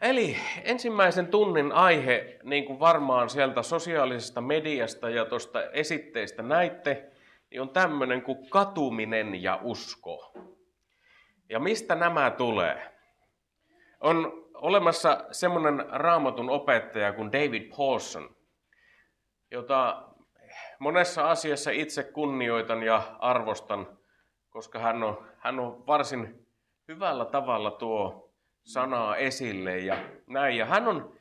Eli ensimmäisen tunnin aihe, niin kuin varmaan sieltä sosiaalisesta mediasta ja tuosta esitteistä näitte, niin on tämmöinen kuin katuminen ja usko. Ja mistä nämä tulee? On olemassa semmoinen Raamatun opettaja kuin David Pawson, jota monessa asiassa itse kunnioitan ja arvostan, koska hän on varsin hyvällä tavalla tuo sanaa esille ja näin. Ja hän on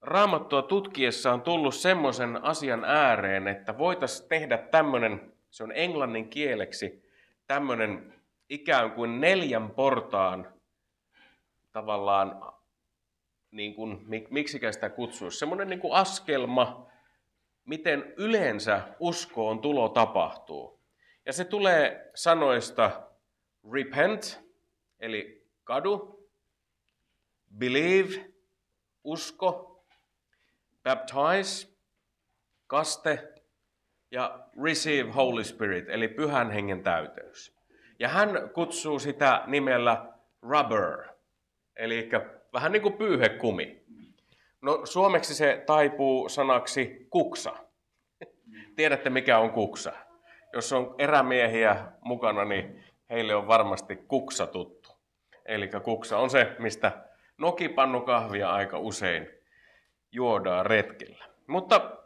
Raamattua tutkiessaan tullut semmoisen asian ääreen, että voitaisiin tehdä tämmöinen, se on englannin kieleksi, tämmöinen ikään kuin 4 portaan tavallaan, niin kuin, miksikä sitä kutsuisi, semmoinen niin kuin askelma, miten yleensä uskoon tulo tapahtuu. Ja se tulee sanoista repent, eli kadu, believe, usko, baptize, kaste ja receive Holy Spirit, eli Pyhän Hengen täyteys. Ja hän kutsuu sitä nimellä rubber, eli vähän niin kuin pyyhekumi. No suomeksi se taipuu sanaksi kuksa. Tiedätte mikä on kuksa. Jos on erämiehiä mukana, niin heille on varmasti kuksa tuttu. Eli kuksa on se, mistä nokipannukahvia aika usein juodaan retkellä. Mutta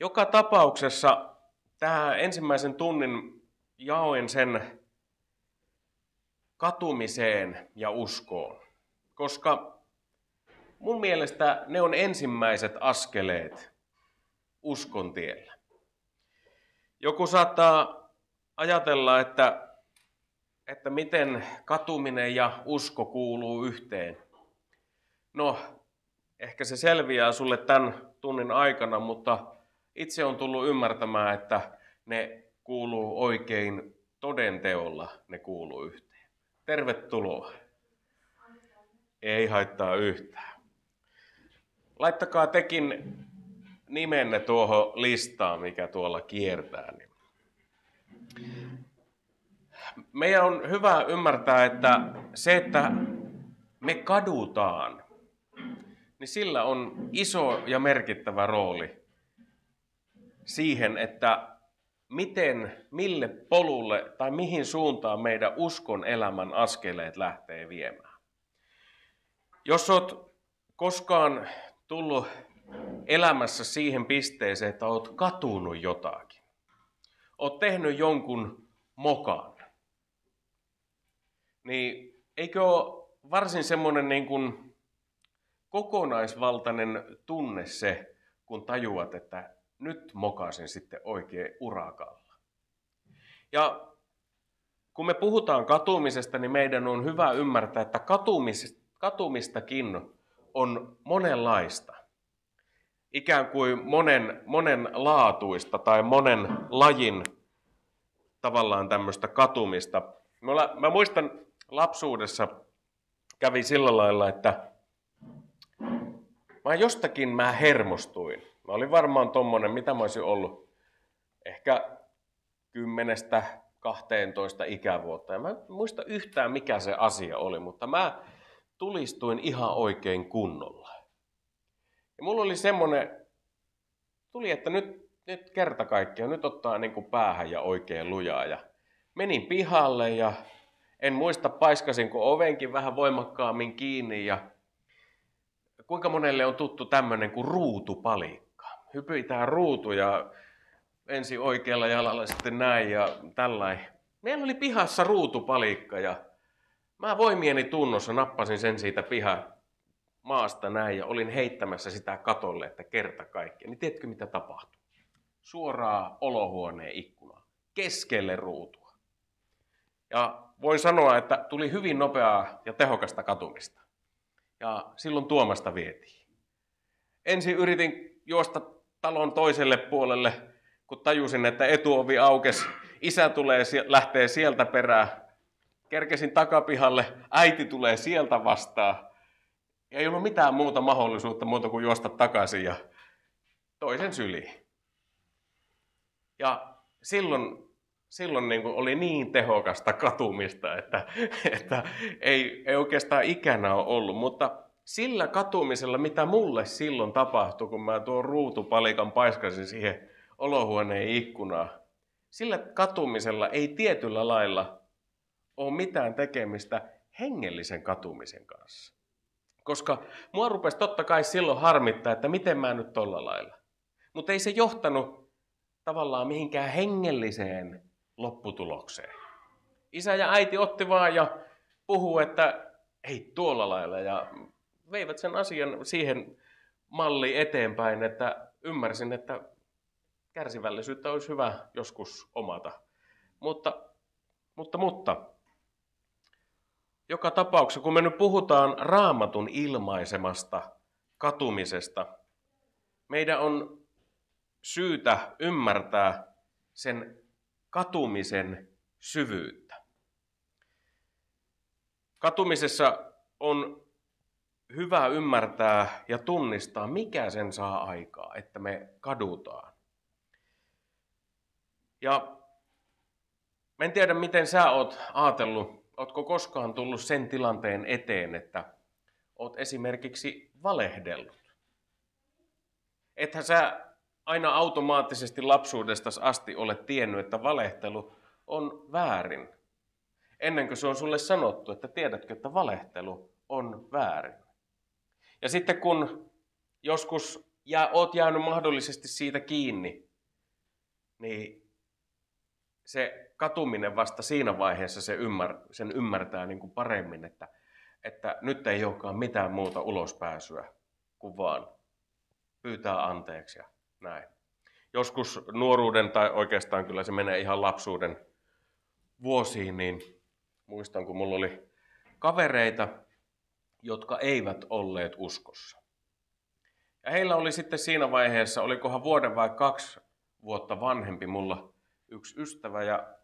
joka tapauksessa tähän ensimmäisen tunnin jaoin sen katumiseen ja uskoon, koska mun mielestä ne on ensimmäiset askeleet uskon tiellä. Joku saattaa ajatella, että miten katuminen ja usko kuuluu yhteen. No, ehkä se selviää sulle tämän tunnin aikana, mutta itse on tullut ymmärtämään, että ne kuuluu oikein todenteolla, ne kuuluu yhteen. Tervetuloa. Ei haittaa yhtään. Laittakaa tekin nimenne tuohon listaan, mikä tuolla kiertää. Meidän on hyvä ymmärtää, että se, että me kadutaan, niin sillä on iso ja merkittävä rooli siihen, että mille polulle tai mihin suuntaan meidän uskon elämän askeleet lähtee viemään. Jos olet koskaan tullut elämässä siihen pisteeseen, että olet katunut jotakin, olet tehnyt jonkun mokan, niin eikö ole varsin semmoinen niin kuin kokonaisvaltainen tunne se, kun tajuat, että nyt mokasin sitten oikein urakalla. Ja kun me puhutaan katumisesta, niin meidän on hyvä ymmärtää, että katumistakin on monenlaista. Ikään kuin monenlaatuista tai monen lajin tavallaan tämmöistä katumista. Mä muistan lapsuudessa kävi sillä lailla, että mä hermostuin. Mä olin varmaan tommonen, mitä mä olisin ollut, ehkä 10-12 ikävuotta. Ja mä en muista yhtään mikä se asia oli, mutta mä tulistuin ihan oikein kunnolla. Ja mulla oli semmonen, että nyt kerta kaikkiaan, nyt ottaa niin kuin päähän ja oikein lujaa. Ja menin pihalle ja en muista paiskasinko ovenkin vähän voimakkaammin kiinni. Ja kuinka monelle on tuttu tämmöinen kuin ruutupalikka. Hypitään ruutu ja ensin oikealla jalalla sitten näin ja tällainen. Meillä oli pihassa ruutupalikka ja mä voimieni tunnossa nappasin sen siitä maasta näin ja olin heittämässä sitä katolle, että kerta kaikkiaan. Niin tiedätkö mitä tapahtui? Suoraan olohuoneen ikkunaan, keskelle ruutua. Ja voin sanoa, että tuli hyvin nopeaa ja tehokasta katumista. Ja silloin Tuomasta vietiin. Ensin yritin juosta talon toiselle puolelle, kun tajusin, että etuovi aukesi. Isä lähtee sieltä perään. Kerkesin takapihalle, äiti tulee sieltä vastaan. Ja ei ollut mitään muuta mahdollisuutta kuin juosta takaisin ja toisen syliin. Ja silloin niin kuin oli niin tehokasta katumista, että ei oikeastaan ikänä ole ollut. Mutta sillä katumisella, mitä mulle silloin tapahtui, kun mä tuon ruutupalikan paiskasin siihen olohuoneen ikkunaan, sillä katumisella ei tietyllä lailla ole mitään tekemistä hengellisen katumisen kanssa. Koska mua rupesi totta kai silloin harmittaa, että miten mä nyt tolla lailla. Mutta ei se johtanut tavallaan mihinkään hengelliseen lopputulokseen. Isä ja äiti otti vaan ja puhuu, että ei tuolla lailla. Ja veivät sen asian siihen malliin eteenpäin, että ymmärsin, että kärsivällisyyttä olisi hyvä joskus omata. Mutta joka tapauksessa, kun me nyt puhutaan Raamatun ilmaisemasta katumisesta, meidän on syytä ymmärtää sen katumisen syvyyttä. Katumisessa on hyvä ymmärtää ja tunnistaa, mikä sen saa aikaa, että me kadutaan. Ja mä en tiedä, miten sä oot ajatellut, ootko koskaan tullut sen tilanteen eteen, että oot esimerkiksi valehdellut. Ethän sä aina automaattisesti lapsuudestasi asti ole tiennyt, että valehtelu on väärin. Ennen kuin se on sulle sanottu, että tiedätkö, että valehtelu on väärin. Ja sitten kun joskus oot jäänyt mahdollisesti siitä kiinni, niin se katuminen vasta siinä vaiheessa sen ymmärtää niin kuin paremmin, että nyt ei olekaan mitään muuta ulospääsyä kuin vaan pyytää anteeksi ja näin. Joskus nuoruuden, tai oikeastaan kyllä se menee ihan lapsuuden vuosiin, niin muistan, kun mulla oli kavereita, jotka eivät olleet uskossa. Ja heillä oli sitten siinä vaiheessa, olikohan vuoden vai 2 vuotta vanhempi mulla yksi ystävä, ja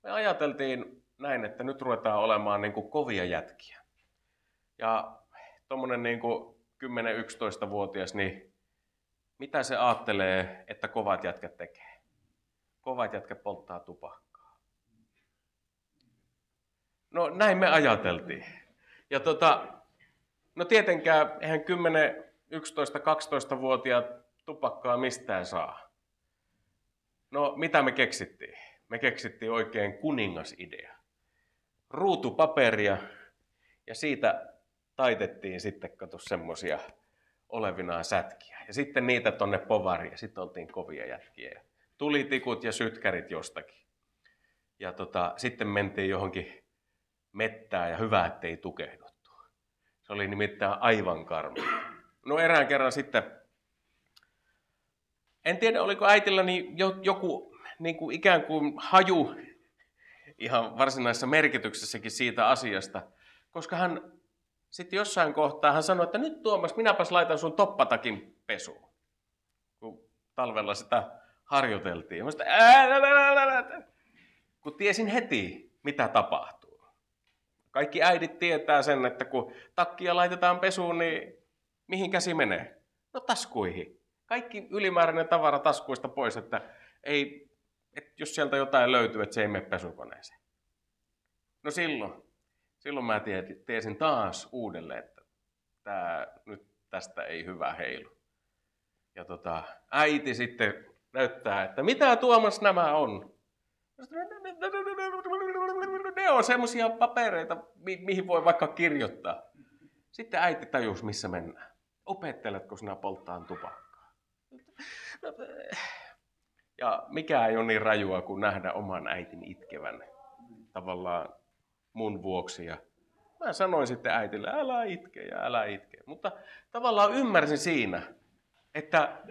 me ajateltiin näin, että nyt ruvetaan olemaan niin kuin kovia jätkiä. Ja tommonen niin kuin 10-11-vuotias, niin mitä se ajattelee, että kovat jätkät tekee? Kovat jätkät polttaa tupakkaa. No näin me ajateltiin. Ja no tietenkään eihän 10, 11, 12-vuotiaat tupakkaa mistään saa. No mitä me keksittiin? Me keksittiin oikein kuningasidea. Ruutupaperia ja siitä taitettiin sitten semmosia olevinaan sätkiä. Ja sitten niitä tonne povariin ja sitten oltiin kovia jätkiä. Tulitikut ja sytkärit jostakin. Ja sitten mentiin johonkin mettään ja hyvä, ettei tukehduttu. Se oli nimittäin aivan karmea. No erään kerran sitten, en tiedä oliko äitilläni joku niin kuin ikään kuin haju ihan varsinaisessa merkityksessäkin siitä asiasta, koska hän sitten jossain kohtaa hän sanoi, että nyt Tuomas, minäpäs laitan sun toppatakin pesuun. Kun talvella sitä harjoiteltiin. Ja mä sanoin, kun tiesin heti, mitä tapahtuu. Kaikki äidit tietää sen, että kun takkia laitetaan pesuun, niin mihin käsi menee? No taskuihin. Kaikki ylimääräinen tavara taskuista pois, että jos sieltä jotain löytyy, että se ei mene pesukoneeseen. No silloin mä tiesin taas uudelleen, että nyt tästä ei hyvä heilu. Ja äiti sitten näyttää, että mitä Tuomas nämä on? Ne on semmoisia papereita, mihin voi vaikka kirjoittaa. Sitten äiti tajusi, missä mennään. Opetteletko sinä polttaan tupakkaa? Ja mikä ei ole niin rajua kuin nähdä oman äitin itkevän tavallaan mun vuoksi. Ja mä sanoin sitten äitille, älä itke ja älä itke. Mutta tavallaan ymmärsin siinä, että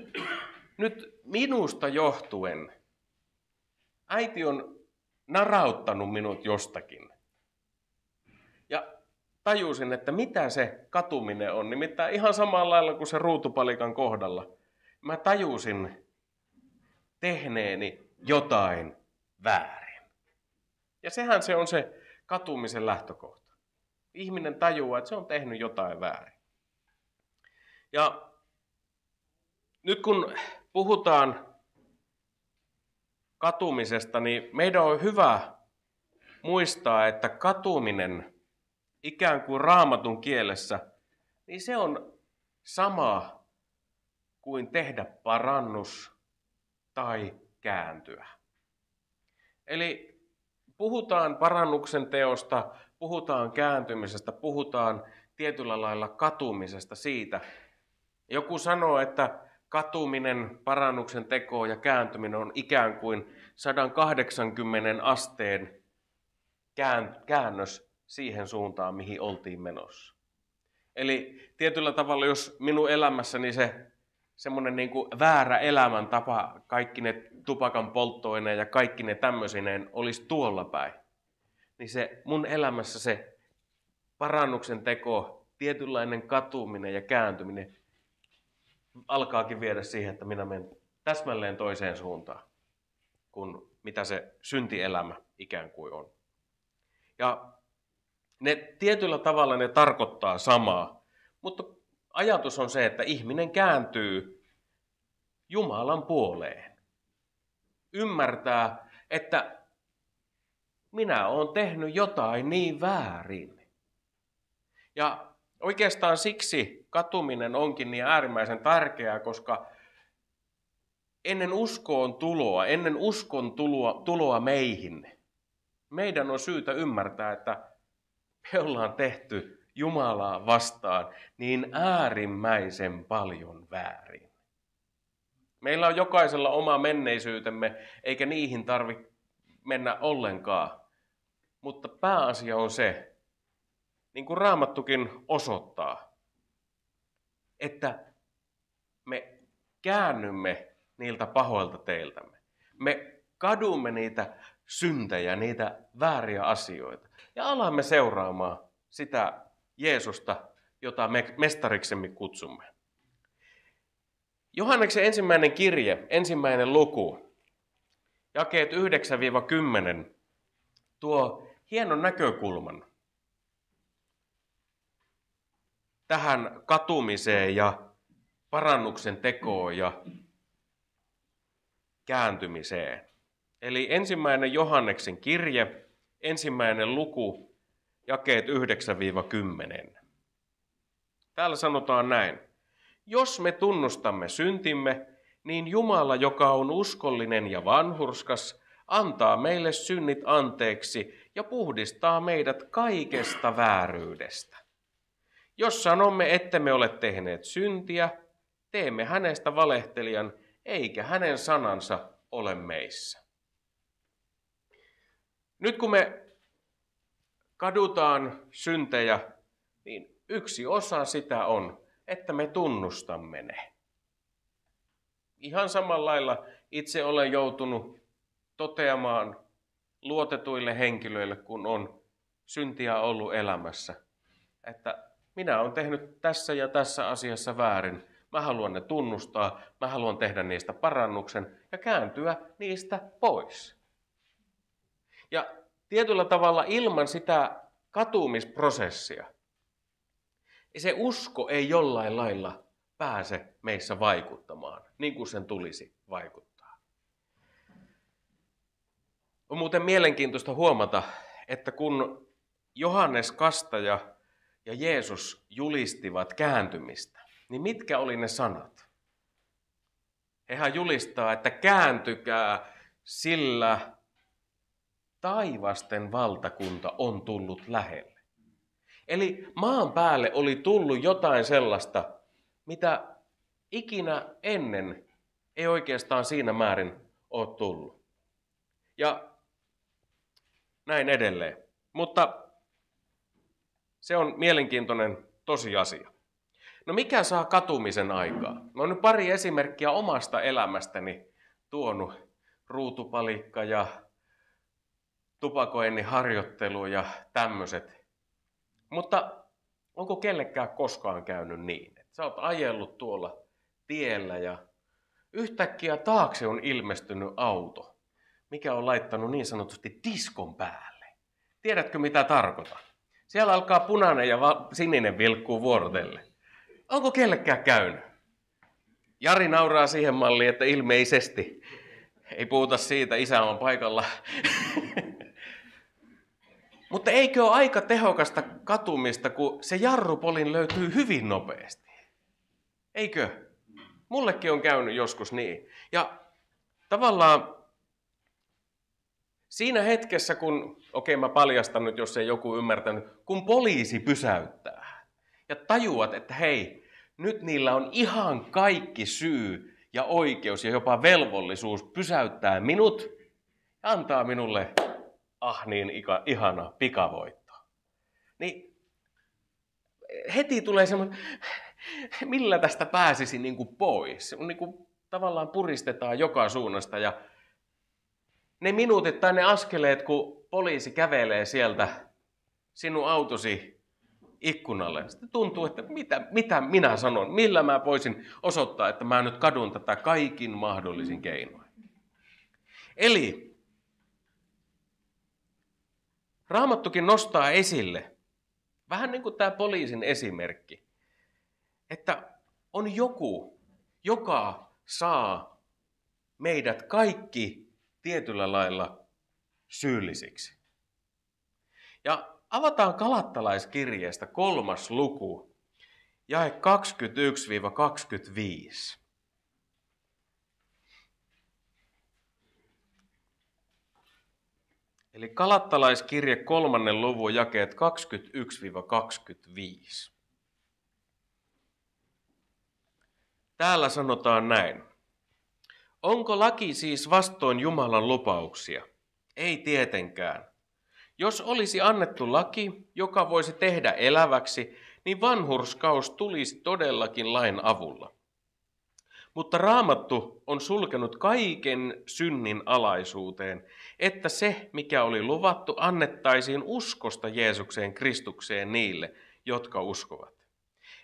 nyt minusta johtuen äiti on narauttanut minut jostakin. Ja tajusin, että mitä se katuminen on. Nimittäin ihan samalla lailla kuin se ruutupalikan kohdalla. Mä tajusin tehneeni jotain väärin. Ja sehän se on se katumisen lähtökohta. Ihminen tajuaa, että se on tehnyt jotain väärin. Ja nyt kun puhutaan katumisesta, niin meidän on hyvä muistaa, että katuminen ikään kuin Raamatun kielessä, niin se on sama kuin tehdä parannus tai kääntyä. Eli puhutaan parannuksen teosta, puhutaan kääntymisestä, puhutaan tietyllä lailla katumisesta siitä. Joku sanoo, että katuminen, parannuksen teko ja kääntyminen on ikään kuin 180 asteen käännös siihen suuntaan, mihin oltiin menossa. Eli tietyllä tavalla, jos minun elämässäni se semmoinen niin kuin väärä elämäntapa, kaikki ne tupakan polttoineen ja kaikki ne tämmöisineen olisi tuolla päin, niin se mun elämässä se parannuksen teko, tietynlainen katuminen ja kääntyminen alkaakin viedä siihen, että minä menen täsmälleen toiseen suuntaan kuin mitä se syntielämä ikään kuin on. Ja ne tietyllä tavalla ne tarkoittaa samaa, mutta ajatus on se, että ihminen kääntyy Jumalan puoleen. Ymmärtää, että minä olen tehnyt jotain niin väärin. Ja oikeastaan siksi katuminen onkin niin äärimmäisen tärkeää, koska ennen uskoon tuloa meihin, meidän on syytä ymmärtää, että me ollaan tehty Jumalaa vastaan niin äärimmäisen paljon väärin. Meillä on jokaisella oma menneisyytemme, eikä niihin tarvitse mennä ollenkaan. Mutta pääasia on se, niin kuin Raamattukin osoittaa, että me käännymme niiltä pahoilta teiltämme. Me kadumme niitä syntejä, niitä vääriä asioita. Ja alamme seuraamaan sitä Jeesusta, jota me mestariksemme kutsumme. Johanneksen ensimmäinen kirje, ensimmäinen luku, jakeet 9-10, tuo hienon näkökulman tähän katumiseen ja parannuksen tekoon ja kääntymiseen. Eli ensimmäinen Johanneksen kirje, ensimmäinen luku, jakeet 9-10. Täällä sanotaan näin. Jos me tunnustamme syntimme, niin Jumala, joka on uskollinen ja vanhurskas, antaa meille synnit anteeksi ja puhdistaa meidät kaikesta vääryydestä. Jos sanomme, ettemme ole tehneet syntiä, teemme hänestä valehtelijan, eikä hänen sanansa ole meissä. Nyt kun me kadutaan syntejä, niin yksi osa sitä on, että me tunnustamme ne. Ihan samalla lailla itse olen joutunut toteamaan luotetuille henkilöille, kun on syntiä ollut elämässä, että minä olen tehnyt tässä ja tässä asiassa väärin. Mä haluan ne tunnustaa, mä haluan tehdä niistä parannuksen ja kääntyä niistä pois. Ja tietyllä tavalla ilman sitä katumisprosessia, se usko ei jollain lailla pääse meissä vaikuttamaan, niin kuin sen tulisi vaikuttaa. On muuten mielenkiintoista huomata, että kun Johannes Kastaja ja Jeesus julistivat kääntymistä, niin mitkä oli ne sanat? Hehän julistaa, että kääntykää, sillä taivasten valtakunta on tullut lähelle. Eli maan päälle oli tullut jotain sellaista, mitä ikinä ennen ei oikeastaan siinä määrin ole tullut. Ja näin edelleen. Mutta se on mielenkiintoinen tosiasia. No mikä saa katumisen aikaa? Mä oon nyt pari esimerkkiä omasta elämästäni tuonut. Ruutupalikka ja tupakoinnin harjoittelu ja tämmöiset. Mutta onko kellekään koskaan käynyt niin, että sä oot ajellut tuolla tiellä ja yhtäkkiä taakse on ilmestynyt auto, mikä on laittanut niin sanotusti diskon päälle. Tiedätkö mitä tarkoitan? Siellä alkaa punainen ja sininen vilkkuu vuorotellen. Onko kellekään käynyt? Jari nauraa siihen malliin, että ilmeisesti ei puhuta siitä, isä on paikalla. Mutta eikö ole aika tehokasta katumista, kun se jarrupolin löytyy hyvin nopeasti? Eikö? Mullekin on käynyt joskus niin. Ja tavallaan siinä hetkessä, kun, mä paljastan nyt, jos ei joku ymmärtänyt, kun poliisi pysäyttää ja tajuat, että hei, nyt niillä on ihan kaikki syy ja oikeus ja jopa velvollisuus pysäyttää minut ja antaa minulle niin ihana pikavoitto. Niin heti tulee semmoinen, millä tästä pääsisi niin kuin pois. Niin kuin tavallaan puristetaan joka suunnasta ja ne minuutit tai ne askeleet, kun poliisi kävelee sieltä sinun autosi ikkunalle, sitten tuntuu, että mitä minä sanon, millä mä voisin osoittaa, että mä nyt kadun tätä kaikin mahdollisin keinoin. Eli Raamattukin nostaa esille, vähän niin kuin tämä poliisin esimerkki, että on joku, joka saa meidät kaikki tietyllä lailla syyllisiksi. Ja avataan Galattalaiskirjeestä 3. luku, jae 21-25. Eli Galattalaiskirje 3. luvun jakeet 21-25. Täällä sanotaan näin. Onko laki siis vastoin Jumalan lupauksia? Ei tietenkään. Jos olisi annettu laki, joka voisi tehdä eläväksi, niin vanhurskaus tulisi todellakin lain avulla. Mutta Raamattu on sulkenut kaiken synnin alaisuuteen, että se, mikä oli luvattu, annettaisiin uskosta Jeesukseen Kristukseen niille, jotka uskovat.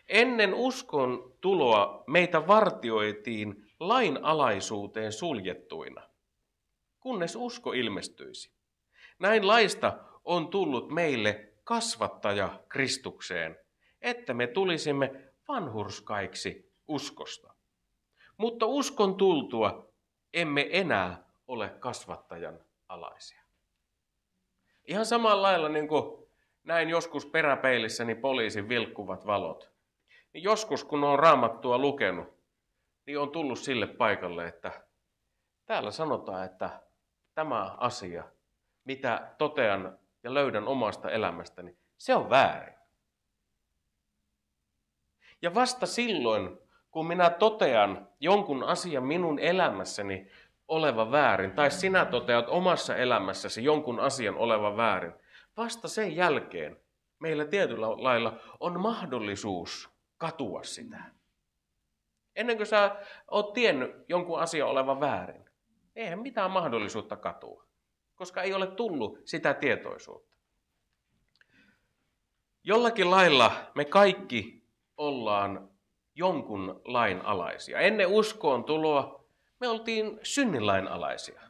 Ennen uskon tuloa meitä vartioitiin lain alaisuuteen suljettuina, kunnes usko ilmestyisi. Näin laista on tullut meille kasvattaja Kristukseen, että me tulisimme vanhurskaiksi uskosta. Mutta uskon tultua emme enää ole kasvattajan alaisia. Ihan samalla lailla niin kuin näin joskus peräpeilissäni poliisin vilkkuvat valot. Niin joskus kun on Raamattua lukenut, niin on tullut sille paikalle, että täällä sanotaan, että tämä asia, mitä totean ja löydän omasta elämästäni, se on väärin. Ja vasta silloin, kun minä totean jonkun asian minun elämässäni olevan väärin, tai sinä toteat omassa elämässäsi jonkun asian olevan väärin, vasta sen jälkeen meillä tietyllä lailla on mahdollisuus katua sitä. Ennen kuin sä oot tiennyt jonkun asian olevan väärin, eihän mitään mahdollisuutta katua, koska ei ole tullut sitä tietoisuutta. Jollakin lailla me kaikki ollaan jonkun lain alaisia. Ennen uskoon tuloa me oltiin synninlain alaisia.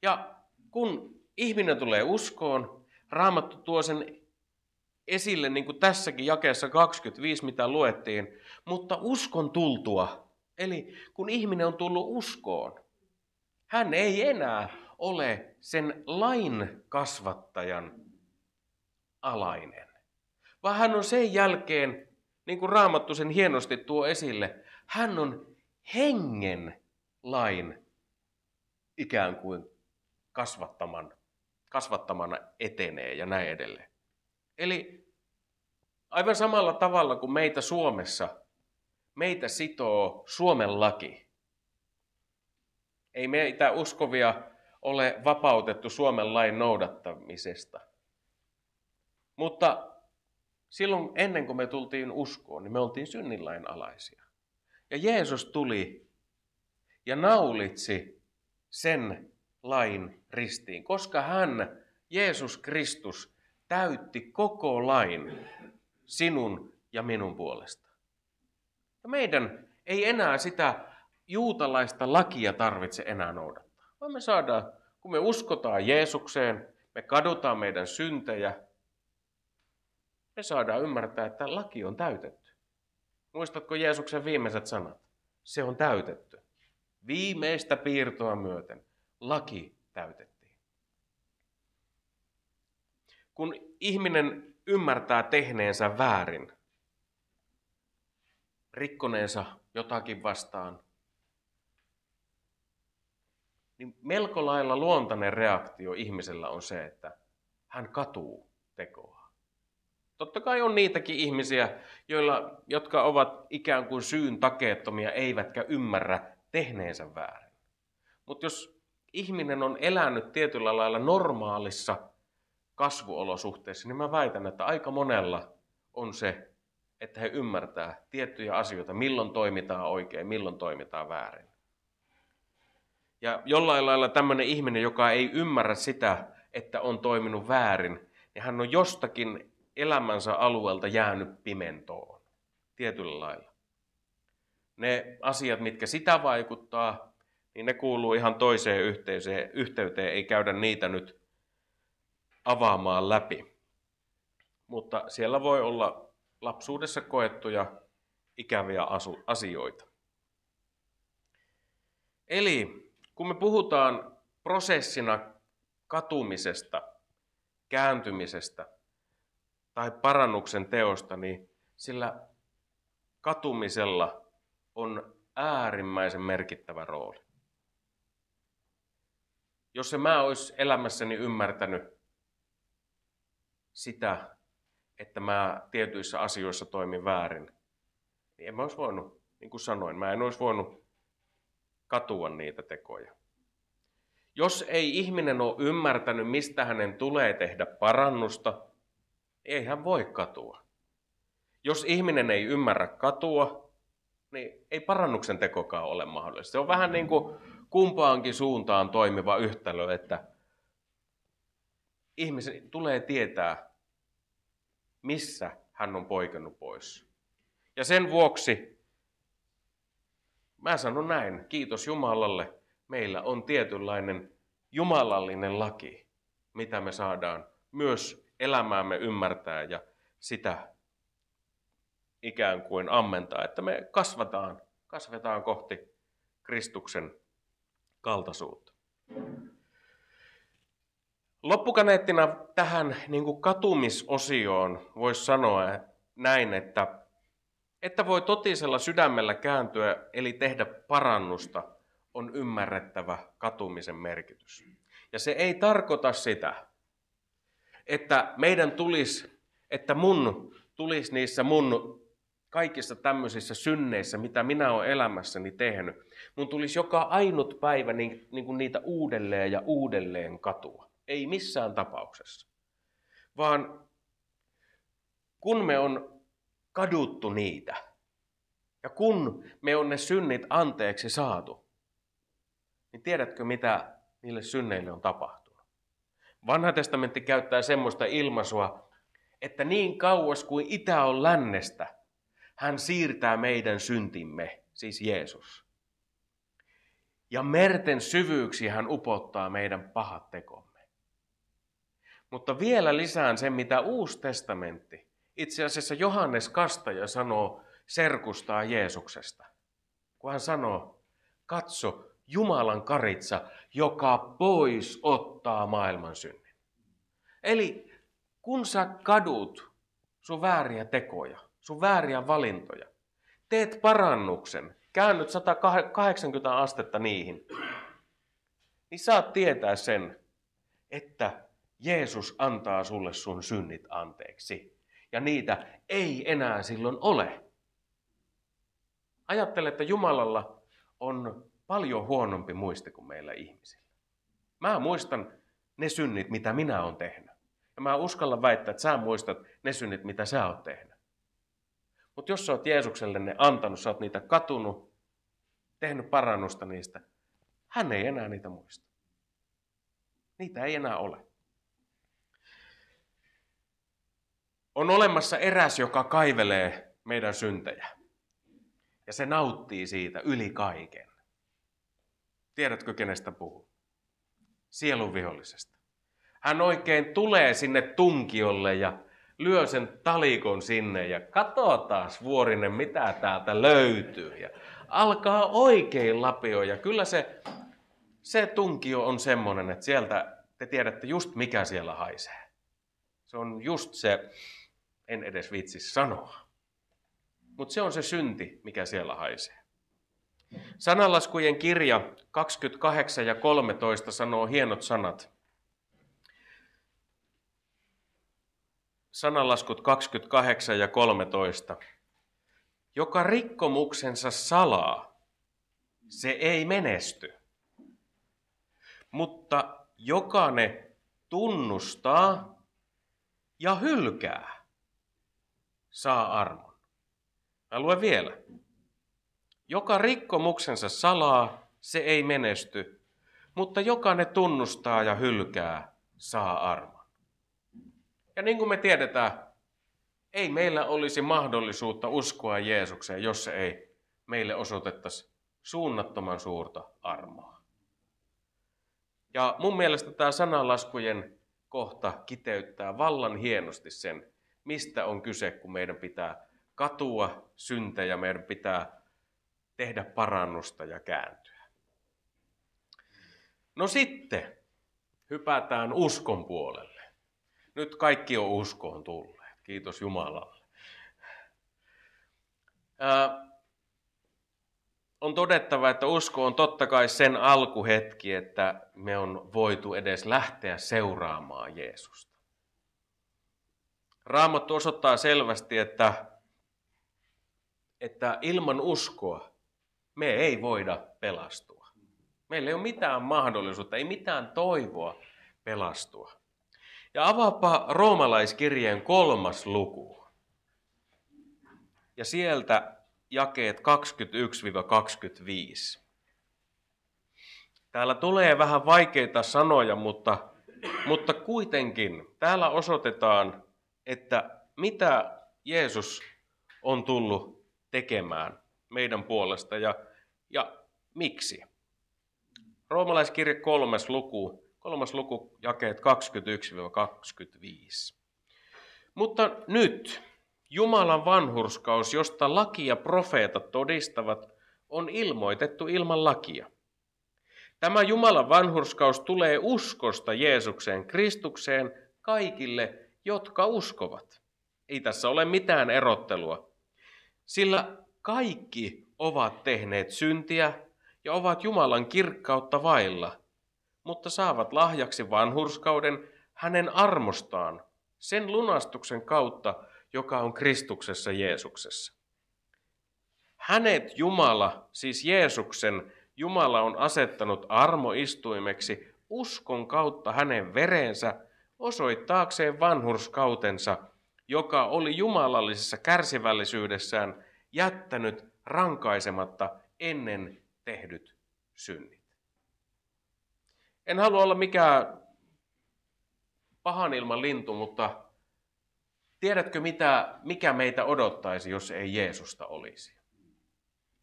Ja kun ihminen tulee uskoon, Raamattu tuo sen esille, niin kuin tässäkin jakeessa 25, mitä luettiin, mutta uskon tultua, eli kun ihminen on tullut uskoon, hän ei enää ole sen lain kasvattajan alainen, vaan hän on sen jälkeen, niin kuin Raamattu sen hienosti tuo esille, hän on hengen lain ikään kuin kasvattamana etenee ja näin edelleen. Eli aivan samalla tavalla kuin meitä Suomessa, meitä sitoo Suomen laki. Ei meitä uskovia ole vapautettu Suomen lain noudattamisesta. Mutta silloin ennen kuin me tultiin uskoon, niin me oltiin synninlain alaisia. Ja Jeesus tuli ja naulitsi sen lain ristiin, koska hän, Jeesus Kristus, täytti koko lain sinun ja minun puolesta. Ja meidän ei enää sitä juutalaista lakia tarvitse enää noudattaa. Vaan me saadaan, kun me uskotaan Jeesukseen, me kadutaan meidän syntejä, me saadaan ymmärtää, että laki on täytetty. Muistatko Jeesuksen viimeiset sanat? Se on täytetty. Viimeistä piirtoa myöten laki täytettiin. kun ihminen ymmärtää tehneensä väärin, rikkoneensa jotakin vastaan, niin melko lailla luontainen reaktio ihmisellä on se, että hän katuu tekoa. Totta kai on niitäkin ihmisiä, jotka ovat ikään kuin syyn takeettomia, eivätkä ymmärrä tehneensä väärin. Mutta jos ihminen on elänyt tietyllä lailla normaalissa kasvuolosuhteissa, niin mä väitän, että aika monella on se, että he ymmärtää tiettyjä asioita, milloin toimitaan oikein, milloin toimitaan väärin. Ja jollain lailla tämmöinen ihminen, joka ei ymmärrä sitä, että on toiminut väärin, niin hän on jostakin elämänsä alueelta jäänyt pimentoon, tietyllä lailla. Ne asiat, mitkä sitä vaikuttaa, niin ne kuuluu ihan toiseen yhteyteen, ei käydä niitä nyt avaamaan läpi. Mutta siellä voi olla lapsuudessa koettuja ikäviä asioita. Eli kun me puhutaan prosessina katumisesta, kääntymisestä tai parannuksen teosta, niin sillä katumisella on äärimmäisen merkittävä rooli. Jos mä olisi elämässäni ymmärtänyt sitä, että mä tietyissä asioissa toimin väärin, niin en mä olisi voinut, niin kuin sanoin, mä en olisi voinut katua niitä tekoja. Jos ei ihminen ole ymmärtänyt, mistä hänen tulee tehdä parannusta, niin ei hän voi katua. Jos ihminen ei ymmärrä katua, niin ei parannuksen tekokaan ole mahdollista. Se on vähän niin kuin kumpaankin suuntaan toimiva yhtälö, että ihmisen tulee tietää, missä hän on poikennut pois. Ja sen vuoksi mä sanon näin, kiitos Jumalalle, meillä on tietynlainen jumalallinen laki, mitä me saadaan myös elämäämme ymmärtää ja sitä ikään kuin ammentaa, että me kasvetaan kohti Kristuksen kaltaisuutta. Loppukaneettina tähän niin kuin katumisosioon voisi sanoa näin, että voi totisella sydämellä kääntyä eli tehdä parannusta, on ymmärrettävä katumisen merkitys. Ja se ei tarkoita sitä, että mun tulisi niissä mun kaikissa tämmöisissä synneissä, mitä minä olen elämässäni tehnyt, mun tulisi joka ainut päivä niin kuin niitä uudelleen ja uudelleen katua. Ei missään tapauksessa. Vaan kun me on kaduttu niitä ja kun me on ne synnit anteeksi saatu, niin tiedätkö mitä niille synneille on tapahtunut? Vanha testamentti käyttää semmoista ilmaisua, että niin kauas kuin itä on lännestä, hän siirtää meidän syntimme, siis Jeesus. Ja merten syvyyksiin hän upottaa meidän pahat tekomme. Mutta vielä lisään sen, mitä Uusi testamentti, itse asiassa Johannes Kastaja sanoo serkustaan Jeesuksesta. Kun hän sanoo, katso Jumalan karitsa, joka pois ottaa maailman synnin. Eli kun sä kadut sun vääriä tekoja, sun vääriä valintoja, teet parannuksen, käännyt 180 astetta niihin, niin saat tietää sen, että Jeesus antaa sulle sun synnit anteeksi. Ja niitä ei enää silloin ole. Ajattele, että Jumalalla on paljon huonompi muisti kuin meillä ihmisillä. Mä muistan ne synnit, mitä minä olen tehnyt. Ja mä uskallan väittää, että sä muistat ne synnit, mitä sä oot tehnyt. Mutta jos sä oot Jeesukselle ne antanut, sä oot niitä katunut, tehnyt parannusta niistä, hän ei enää niitä muista. Niitä ei enää ole. On olemassa eräs, joka kaivelee meidän syntejä. Ja se nauttii siitä yli kaiken. Tiedätkö, kenestä puhun? Sielun vihollisesta. Hän oikein tulee sinne tunkiolle ja lyö sen talikon sinne ja katsotaas Vuorinen, mitä täältä löytyy. Ja alkaa oikein lapioida. Kyllä se tunkio on semmoinen, että sieltä te tiedätte just mikä siellä haisee. Se on just se, en edes viitsi sanoa. Mutta se on se synti, mikä siellä haisee. Sananlaskujen kirja 28 ja 13 sanoo hienot sanat. Sananlaskut 28 ja 13. Joka rikkomuksensa salaa, se ei menesty. Mutta joka ne tunnustaa ja hylkää, saa armon. Mä luen vielä. Joka rikkomuksensa salaa, se ei menesty, mutta joka ne tunnustaa ja hylkää, saa armon. Ja niin kuin me tiedetään, ei meillä olisi mahdollisuutta uskoa Jeesukseen, jos se ei meille osoitettaisi suunnattoman suurta armoa. Ja mun mielestä tämä sananlaskujen kohta kiteyttää vallan hienosti sen, mistä on kyse, kun meidän pitää katua syntejä, meidän pitää tehdä parannusta ja kääntyä. No sitten hypätään uskon puolelle. Nyt kaikki on uskoon tulleet. Kiitos Jumalalle. On todettava, että usko on totta kai sen alkuhetki, että me on voitu edes lähteä seuraamaan Jeesusta. Raamattu osoittaa selvästi, että ilman uskoa me ei voida pelastua. Meillä ei ole mitään mahdollisuutta, ei mitään toivoa pelastua. Ja avaapa Roomalaiskirjeen 3. luku. Ja sieltä jakeet 21-25. Täällä tulee vähän vaikeita sanoja, mutta kuitenkin täällä osoitetaan, että mitä Jeesus on tullut tekemään meidän puolesta ja miksi. Roomalaiskirje 3. luku, jakeet 21-25. Mutta nyt Jumalan vanhurskaus, josta laki ja profeetat todistavat, on ilmoitettu ilman lakia. Tämä Jumalan vanhurskaus tulee uskosta Jeesukseen Kristukseen kaikille, jotka uskovat. Ei tässä ole mitään erottelua, sillä kaikki ovat tehneet syntiä ja ovat Jumalan kirkkautta vailla, mutta saavat lahjaksi vanhurskauden hänen armostaan, sen lunastuksen kautta, joka on Kristuksessa Jeesuksessa. Hänet Jumala, siis Jeesuksen, Jumala on asettanut armoistuimeksi uskon kautta hänen verensä osoittaakseen vanhurskautensa, joka oli jumalallisessa kärsivällisyydessään jättänyt rankaisematta ennen tehdyt synnit. En halua olla mikään pahan ilman lintu, mutta tiedätkö mikä meitä odottaisi, jos ei Jeesusta olisi?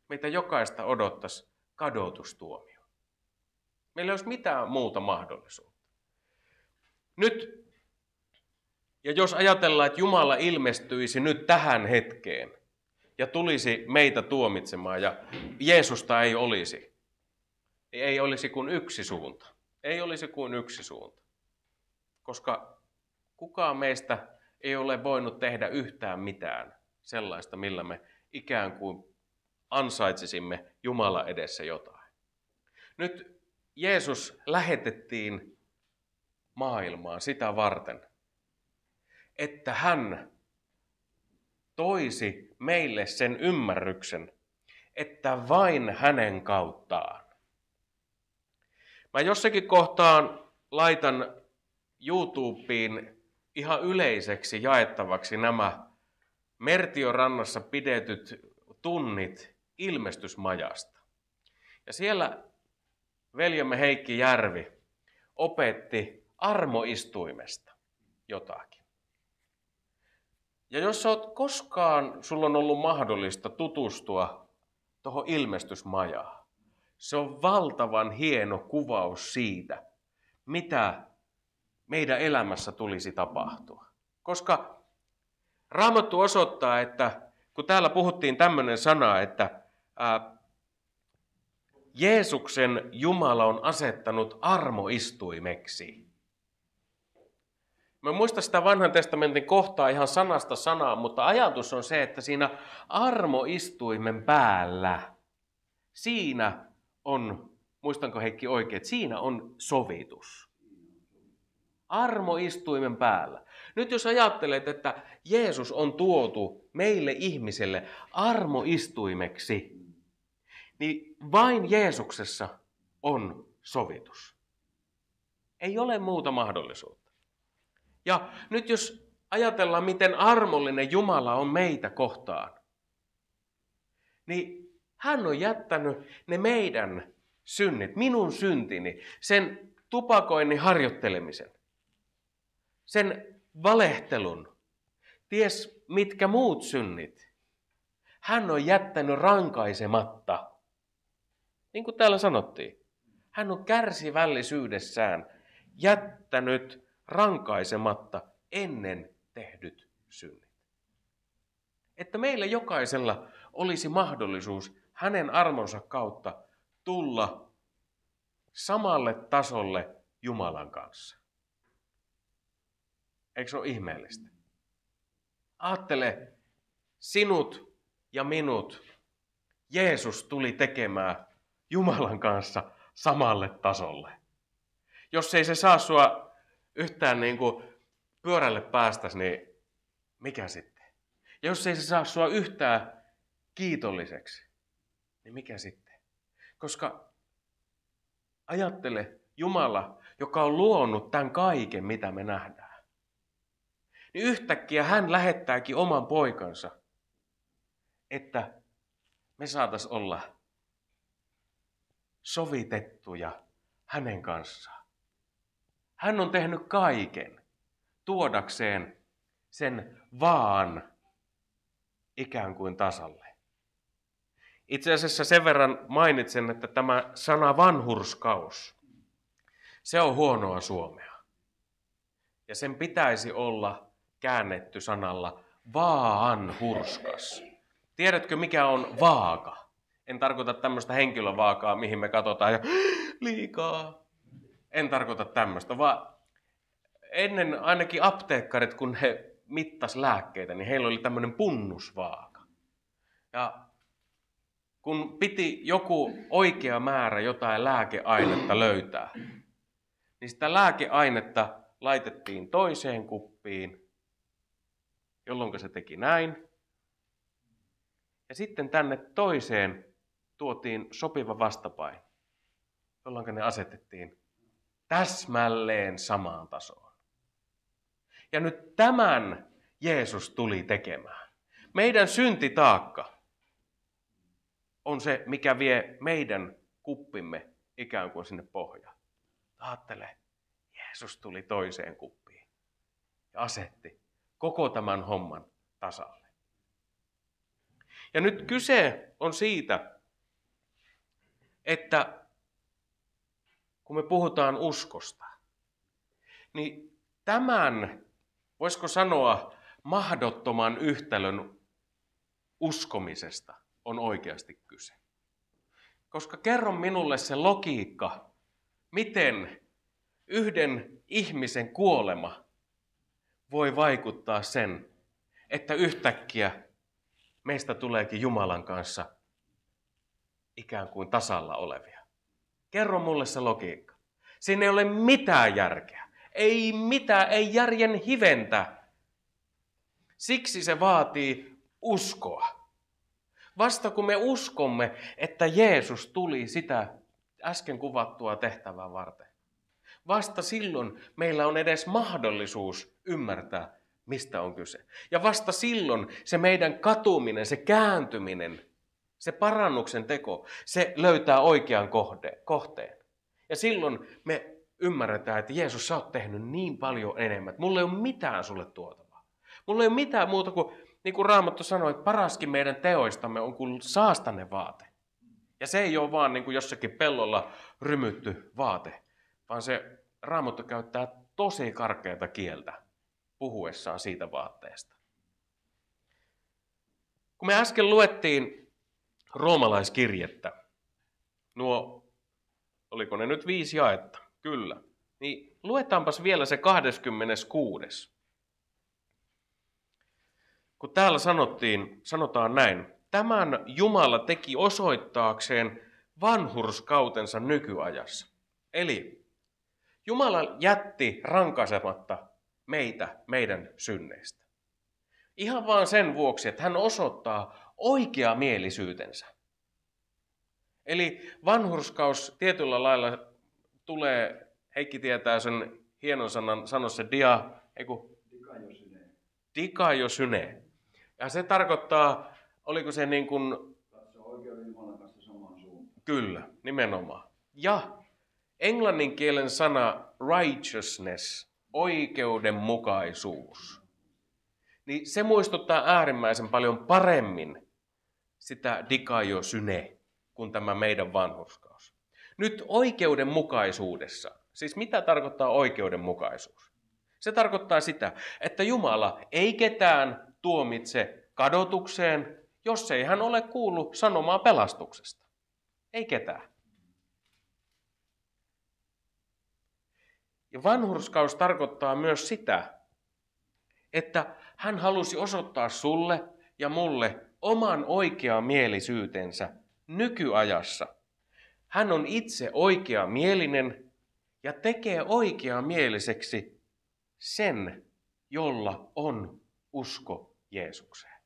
Meitä jokaista odottaisi kadotustuomio. Meillä ei olisi mitään muuta mahdollisuutta. Nyt, ja jos ajatellaan, että Jumala ilmestyisi nyt tähän hetkeen ja tulisi meitä tuomitsemaan ja Jeesusta ei olisi, niin ei olisi kuin yksi suunta. Ei olisi kuin yksi suunta. Koska kukaan meistä ei ole voinut tehdä yhtään mitään sellaista, millä me ikään kuin ansaitsisimme Jumala edessä jotain. Nyt Jeesus lähetettiin maailmaan sitä varten, että hän toisi meille sen ymmärryksen, että vain hänen kauttaan. Mä jossakin kohtaan laitan YouTubeen ihan yleiseksi jaettavaksi nämä Mertiorannassa pidetyt tunnit ilmestysmajasta. Ja siellä veljemme Heikki Järvi opetti armoistuimesta jotakin. Ja jos sulla on ollut mahdollista tutustua tuohon ilmestysmajaan, se on valtavan hieno kuvaus siitä, mitä meidän elämässä tulisi tapahtua. Koska Raamattu osoittaa, että kun täällä puhuttiin tämmöinen sana, että Jeesuksen Jumala on asettanut armoistuimeksi. Mä en muista sitä vanhan testamentin kohtaa ihan sanasta sanaan, mutta ajatus on se, että siinä armoistuimen päällä, siinä on, muistanko Heikki oikein, että siinä on sovitus. Armoistuimen päällä. Nyt jos ajattelet, että Jeesus on tuotu meille ihmiselle armoistuimeksi, niin vain Jeesuksessa on sovitus. Ei ole muuta mahdollisuutta. Ja nyt jos ajatellaan, miten armollinen Jumala on meitä kohtaan, niin hän on jättänyt ne meidän synnit, minun syntini, sen tupakoinnin harjoittelemisen, sen valehtelun, ties mitkä muut synnit. Hän on jättänyt rankaisematta. Niin kuin täällä sanottiin, hän on kärsivällisyydessään jättänyt rankaisematta ennen tehdyt synnit. Että meillä jokaisella olisi mahdollisuus hänen armonsa kautta tulla samalle tasolle Jumalan kanssa. Eikö se ole ihmeellistä? Ajattele, sinut ja minut Jeesus tuli tekemään Jumalan kanssa samalle tasolle. Jos ei se saa sua yhtään niin kuin pyörälle päästäisi, niin mikä sitten? Ja jos ei se saa sua yhtään kiitolliseksi, niin mikä sitten? Koska ajattele, Jumala, joka on luonut tämän kaiken, mitä me nähdään, niin yhtäkkiä hän lähettääkin oman poikansa, että me saataisiin olla sovitettuja hänen kanssaan. Hän on tehnyt kaiken tuodakseen sen vaan ikään kuin tasalle. Itse asiassa sen verran mainitsen, että tämä sana vanhurskaus, se on huonoa suomea. Ja sen pitäisi olla käännetty sanalla vaanhurskas. Tiedätkö, mikä on vaaka? En tarkoita tämmöistä henkilövaakaa, mihin me katsotaan ja liikaa. En tarkoita tämmöistä, vaan ennen ainakin apteekkarit, kun he mittas lääkkeitä, niin heillä oli tämmöinen punnusvaaka. Ja kun piti joku oikea määrä jotain lääkeainetta löytää, niin sitä lääkeainetta laitettiin toiseen kuppiin, jolloin se teki näin. Ja sitten tänne toiseen tuotiin sopiva vastapaino, jolloin ne asetettiin täsmälleen samaan tasoon. Ja nyt tämän Jeesus tuli tekemään. Meidän syntitaakka on se, mikä vie meidän kuppimme ikään kuin sinne pohjaan. Ajattele, Jeesus tuli toiseen kuppiin ja asetti koko tämän homman tasalle. Ja nyt kyse on siitä, että kun me puhutaan uskosta, niin tämän, voisiko sanoa, mahdottoman yhtälön uskomisesta on oikeasti kyse. Koska kerro minulle se logiikka, miten yhden ihmisen kuolema voi vaikuttaa sen, että yhtäkkiä meistä tuleekin Jumalan kanssa ikään kuin tasalla olevia. Kerro mulle se logiikka. Siinä ei ole mitään järkeä. Ei mitään, ei järjen hiventä. Siksi se vaatii uskoa. Vasta kun me uskomme, että Jeesus tuli sitä äsken kuvattua tehtävää varten, vasta silloin meillä on edes mahdollisuus ymmärtää, mistä on kyse. Ja vasta silloin se meidän katuminen, se kääntyminen, se parannuksen teko, se löytää oikean kohteen. Ja silloin me ymmärretään, että Jeesus, sä oot tehnyt niin paljon enemmän, että mulla ei ole mitään sulle tuotavaa. Mulla ei ole mitään muuta kuin, niin kuin Raamattu sanoi, että paraskin meidän teoistamme on kuin saastainen vaate. Ja se ei ole vaan niin kuin jossakin pellolla rymytty vaate, vaan se Raamattu käyttää tosi karkeata kieltä puhuessaan siitä vaatteesta. Kun me äsken luettiin roomalaiskirjettä, oliko ne nyt 5 jaetta? Kyllä. Niin luetaanpas vielä se 26. Kun täällä sanotaan näin. Tämän Jumala teki osoittaakseen vanhurskautensa nykyajassa. Eli Jumala jätti rankaisematta meitä meidän synneistä. Ihan vaan sen vuoksi, että hän osoittaa oikeamielisyytensä. Eli vanhurskaus tietyllä lailla tulee, Heikki tietää sen hienon sanan, sano se dikaiosyne. Ja se tarkoittaa, oliko se niin kuin... Katso oikeuden Jumalan kanssa samaan suuntaan. Kyllä, nimenomaan. Ja englannin kielen sana righteousness, oikeudenmukaisuus, niin se muistuttaa äärimmäisen paljon paremmin sitä dikaiosyne kuin tämä meidän vanhurskaus. Nyt oikeudenmukaisuudessa, siis mitä tarkoittaa oikeudenmukaisuus? Se tarkoittaa sitä, että Jumala ei ketään tuomitse kadotukseen, jos ei hän ole kuullut sanomaa pelastuksesta. Ei ketään. Ja vanhurskaus tarkoittaa myös sitä, että hän halusi osoittaa sulle ja mulle oman oikeamielisyytensä nykyajassa. Hän on itse oikeamielinen ja tekee oikeamieliseksi sen, jolla on usko Jeesukseen.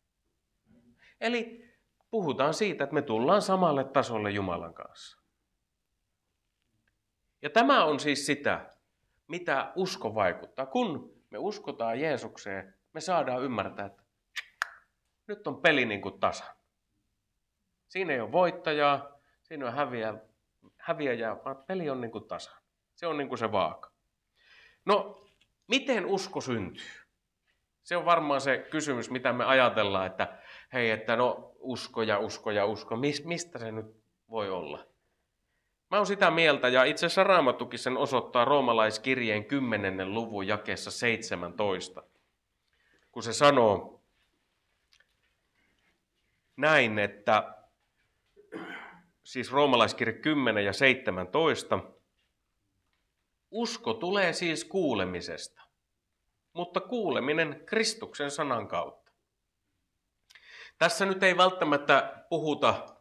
Eli puhutaan siitä, että me tullaan samalle tasolle Jumalan kanssa. Ja tämä on siis sitä, mitä usko vaikuttaa. Kun me uskotaan Jeesukseen, me saadaan ymmärtää, että nyt on peli niin kuin tasan. Siinä ei ole voittajaa, siinä on häviäjää, vaan peli on niin kuin tasan. Se on niin kuin se vaaka. No, miten usko syntyy? Se on varmaan se kysymys, mitä me ajatellaan, että hei, että no usko ja usko ja usko, mistä se nyt voi olla? Mä oon sitä mieltä, ja itse asiassa Raamattukin sen osoittaa Roomalaiskirjeen 10. luvun jakeessa 17, kun se sanoo näin, että siis Roomalaiskirje 10 ja 17, usko tulee siis kuulemisesta, mutta kuuleminen Kristuksen sanan kautta. Tässä nyt ei välttämättä puhuta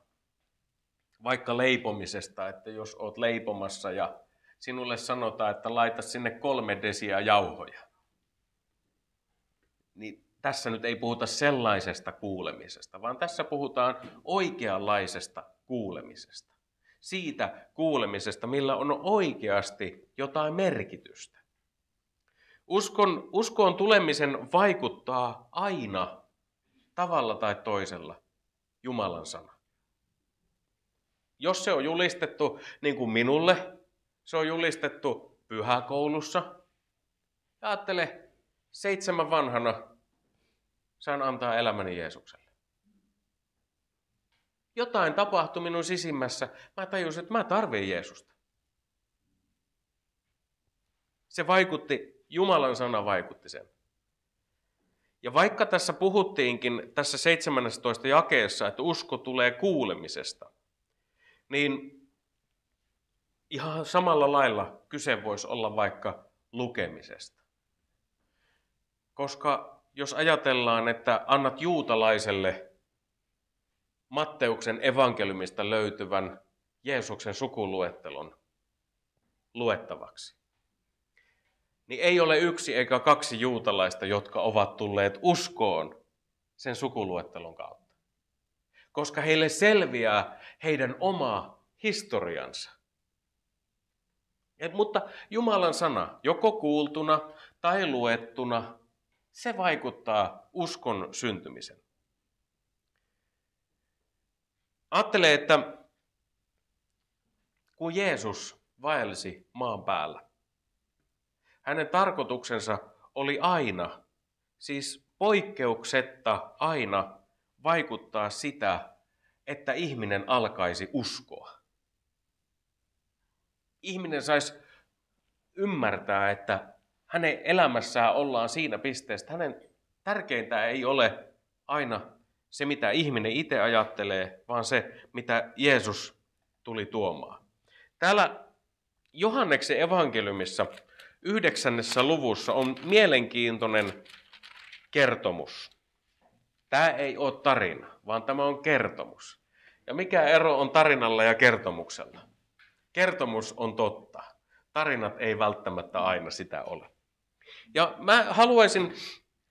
vaikka leipomisesta, että jos olet leipomassa ja sinulle sanotaan, että laita sinne 3 desiä jauhoja, niin tässä nyt ei puhuta sellaisesta kuulemisesta, vaan tässä puhutaan oikeanlaisesta kuulemisesta. Siitä kuulemisesta, millä on oikeasti jotain merkitystä. Uskoon tulemisen vaikuttaa aina tavalla tai toisella Jumalan sana. Jos se on julistettu niin kuin minulle, se on julistettu pyhäkoulussa. Ajattele, 7 vanhana saan antaa elämäni Jeesukselle. Jotain tapahtui minun sisimmässä. Mä tajusin, että mä tarvitsen Jeesusta. Se vaikutti, Jumalan sana vaikutti sen. Ja vaikka tässä puhuttiinkin tässä 17 jakeessa, että usko tulee kuulemisesta, niin ihan samalla lailla kyse voisi olla vaikka lukemisesta. Koska jos ajatellaan, että annat juutalaiselle Matteuksen evankeliumista löytyvän Jeesuksen sukuluettelon luettavaksi, niin ei ole 1 eikä 2 juutalaista, jotka ovat tulleet uskoon sen sukuluettelon kautta. Koska heille selviää heidän oma historiansa. Mutta Jumalan sana, joko kuultuna tai luettuna, se vaikuttaa uskon syntymisen. Ajattele, että kun Jeesus vaelsi maan päällä, hänen tarkoituksensa oli aina, siis poikkeuksetta aina, vaikuttaa sitä, että ihminen alkaisi uskoa. Ihminen saisi ymmärtää, että hänen elämässään ollaan siinä pisteessä, että hänen tärkeintä ei ole aina se, mitä ihminen itse ajattelee, vaan se, mitä Jeesus tuli tuomaan. Täällä Johanneksen evankeliumissa 9. luvussa on mielenkiintoinen kertomus. Tämä ei ole tarina, vaan tämä on kertomus. Ja mikä ero on tarinalla ja kertomuksella? Kertomus on totta. Tarinat ei välttämättä aina sitä ole. Ja mä haluaisin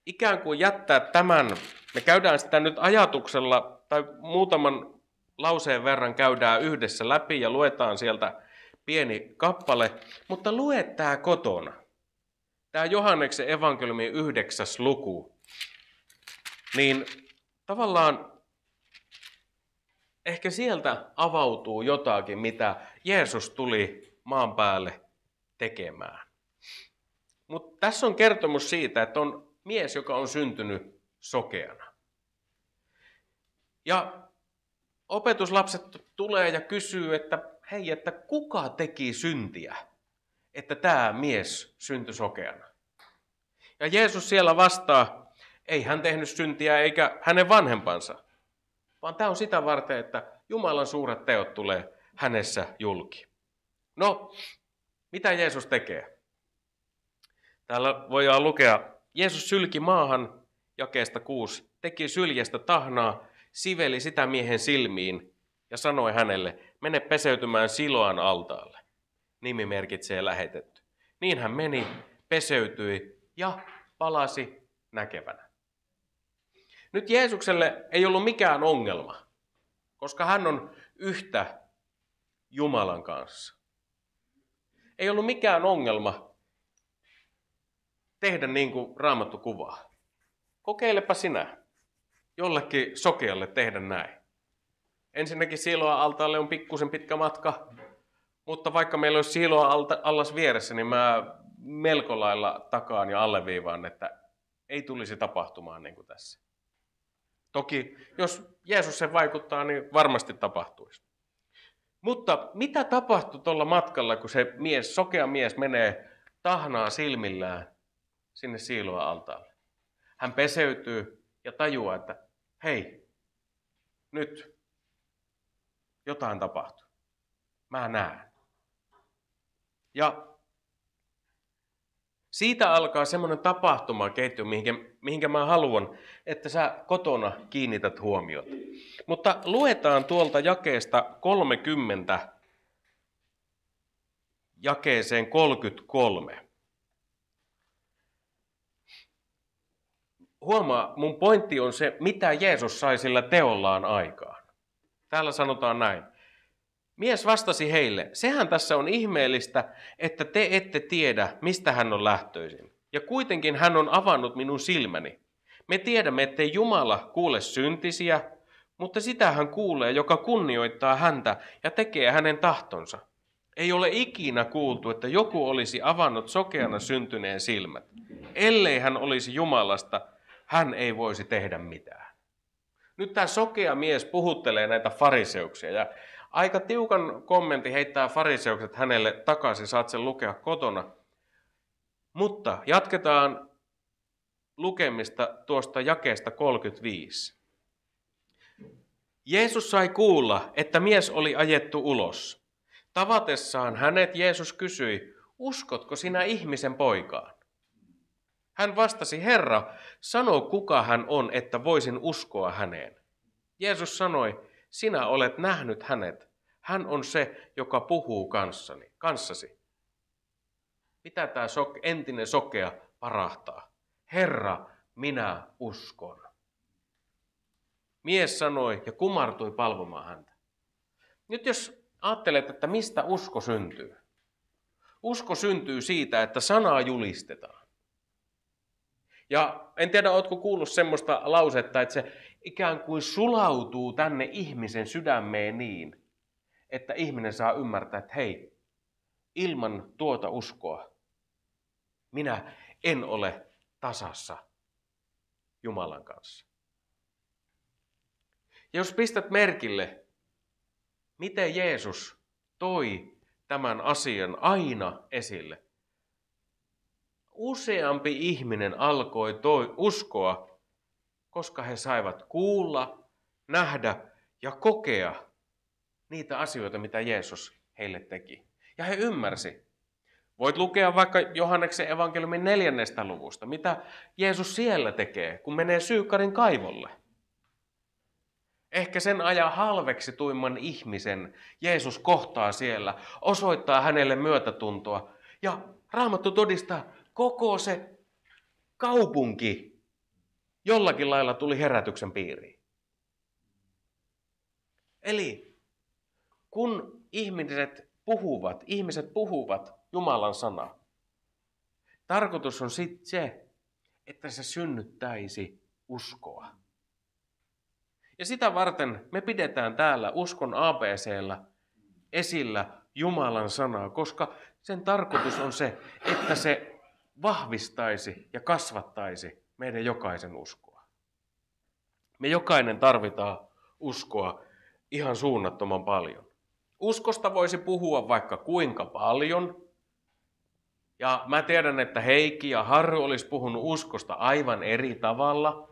ikään kuin jättää tämän, me käydään sitä nyt ajatuksella, tai muutaman lauseen verran käydään yhdessä läpi ja luetaan sieltä pieni kappale, mutta lue tämä kotona. Tämä Johanneksen evankeliumin 9. luku. Niin tavallaan ehkä sieltä avautuu jotakin, mitä Jeesus tuli maan päälle tekemään. Mutta tässä on kertomus siitä, että on mies, joka on syntynyt sokeana. Ja opetuslapset tulee ja kysyy, että hei, että kuka teki syntiä, että tämä mies syntyi sokeana. Ja Jeesus siellä vastaa, ei hän tehnyt syntiä eikä hänen vanhempansa, vaan tämä on sitä varten, että Jumalan suuret teot tulee hänessä julki. No, mitä Jeesus tekee? Täällä voidaan lukea, Jeesus sylki maahan, jakeesta 6, teki syljestä tahnaa, siveli sitä miehen silmiin ja sanoi hänelle, mene peseytymään Siloan altaalle. Nimi merkitsee lähetetty. Niin hän meni, peseytyi ja palasi näkevänä. Nyt Jeesukselle ei ollut mikään ongelma, koska hän on yhtä Jumalan kanssa. Ei ollut mikään ongelma tehdä niin kuin Raamattu kuvaa. Kokeilepa sinä jollekin sokealle tehdä näin. Ensinnäkin Siloan altaalle on pikkusen pitkä matka, mutta vaikka meillä olisi Siloan allas vieressä, niin mä melko lailla takaan ja alleviivaan, että ei tulisi tapahtumaan niin kuin tässä. Toki jos Jeesus sen vaikuttaa, niin varmasti tapahtuisi. Mutta mitä tapahtui tuolla matkalla, kun se sokea mies menee tahnaa silmillään sinne Siloan altaalle? Hän peseytyy ja tajuaa, että hei, nyt jotain tapahtuu. Mä näen. Ja siitä alkaa semmoinen tapahtumaketju, mihinkä mä haluan, että sä kotona kiinnität huomiota. Mutta luetaan tuolta jakeesta 30 jakeeseen 33. Huomaa, mun pointti on se, mitä Jeesus sai sillä teollaan aikaan. Täällä sanotaan näin. Mies vastasi heille, sehän tässä on ihmeellistä, että te ette tiedä, mistä hän on lähtöisin. Ja kuitenkin hän on avannut minun silmäni. Me tiedämme, ettei Jumala kuule syntisiä, mutta sitä hän kuulee, joka kunnioittaa häntä ja tekee hänen tahtonsa. Ei ole ikinä kuultu, että joku olisi avannut sokeana syntyneen silmät. Ellei hän olisi Jumalasta, hän ei voisi tehdä mitään. Nyt tämä sokea mies puhuttelee näitä fariseuksia ja aika tiukan kommentin heittää fariseukset hänelle takaisin, saat sen lukea kotona. Mutta jatketaan lukemista tuosta jakeesta 35. Jeesus sai kuulla, että mies oli ajettu ulos. Tavatessaan hänet Jeesus kysyi, uskotko sinä ihmisen poikaan? Hän vastasi, Herra, sano kuka hän on, että voisin uskoa häneen. Jeesus sanoi, sinä olet nähnyt hänet. Hän on se, joka puhuu kanssasi. Mitä tämä entinen sokea parahtaa? Herra, minä uskon. Mies sanoi ja kumartui palvomaan häntä. Nyt jos ajattelet, että mistä usko syntyy. Usko syntyy siitä, että sanaa julistetaan. Ja en tiedä, ootko kuullut semmoista lausetta, että se ikään kuin sulautuu tänne ihmisen sydämeen niin, että ihminen saa ymmärtää, että hei, ilman tuota uskoa minä en ole tasassa Jumalan kanssa. Ja jos pistät merkille, miten Jeesus toi tämän asian aina esille, useampi ihminen alkoi uskoa, koska he saivat kuulla, nähdä ja kokea niitä asioita, mitä Jeesus heille teki. Ja he ymmärsi. Voit lukea vaikka Johanneksen evankeliumin 4. luvusta, mitä Jeesus siellä tekee, kun menee Syykkarin kaivolle. Ehkä sen ajan halveksituimman ihmisen Jeesus kohtaa siellä, osoittaa hänelle myötätuntoa. Ja Raamattu todistaa, koko se kaupunki jollakin lailla tuli herätyksen piiriin. Eli kun ihmiset puhuvat Jumalan sanaa, tarkoitus on sitten se, että se synnyttäisi uskoa. Ja sitä varten me pidetään täällä uskon ABC:llä esillä Jumalan sanaa, koska sen tarkoitus on se, että se vahvistaisi ja kasvattaisi meidän jokaisen uskoa. Me jokainen tarvitaan uskoa ihan suunnattoman paljon. Uskosta voisi puhua vaikka kuinka paljon. Ja mä tiedän, että Heikki ja Harry olisi puhunut uskosta aivan eri tavalla.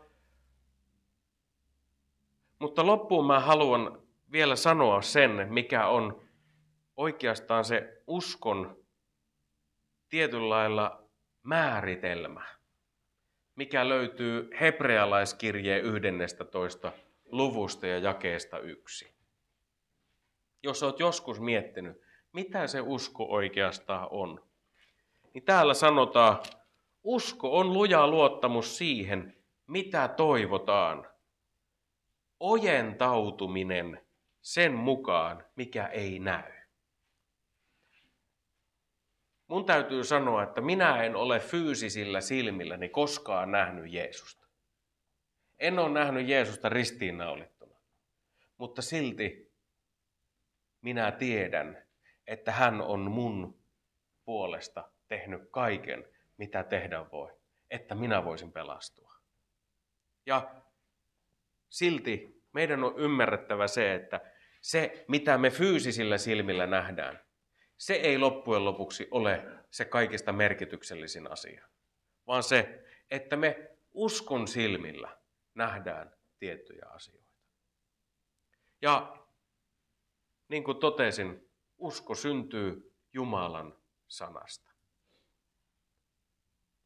Mutta loppuun mä haluan vielä sanoa sen, mikä on oikeastaan se uskon tietyllä lailla määritelmä, mikä löytyy hebrealaiskirjeen 11. luvusta ja jakeesta 1. Jos olet joskus miettinyt, mitä se usko oikeastaan on, niin täällä sanotaan, usko on luja luottamus siihen, mitä toivotaan. Ojentautuminen sen mukaan, mikä ei näy. Mun täytyy sanoa, että minä en ole fyysisillä silmilläni koskaan nähnyt Jeesusta. En ole nähnyt Jeesusta ristiinnaulittuna, mutta silti minä tiedän, että hän on mun puolesta tehnyt kaiken, mitä tehdä voi, että minä voisin pelastua. Ja silti meidän on ymmärrettävä se, että se, mitä me fyysisillä silmillä nähdään, se ei loppujen lopuksi ole se kaikista merkityksellisin asia, vaan se, että me uskon silmillä nähdään tiettyjä asioita. Ja niin kuin totesin, usko syntyy Jumalan sanasta.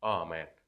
Aamen.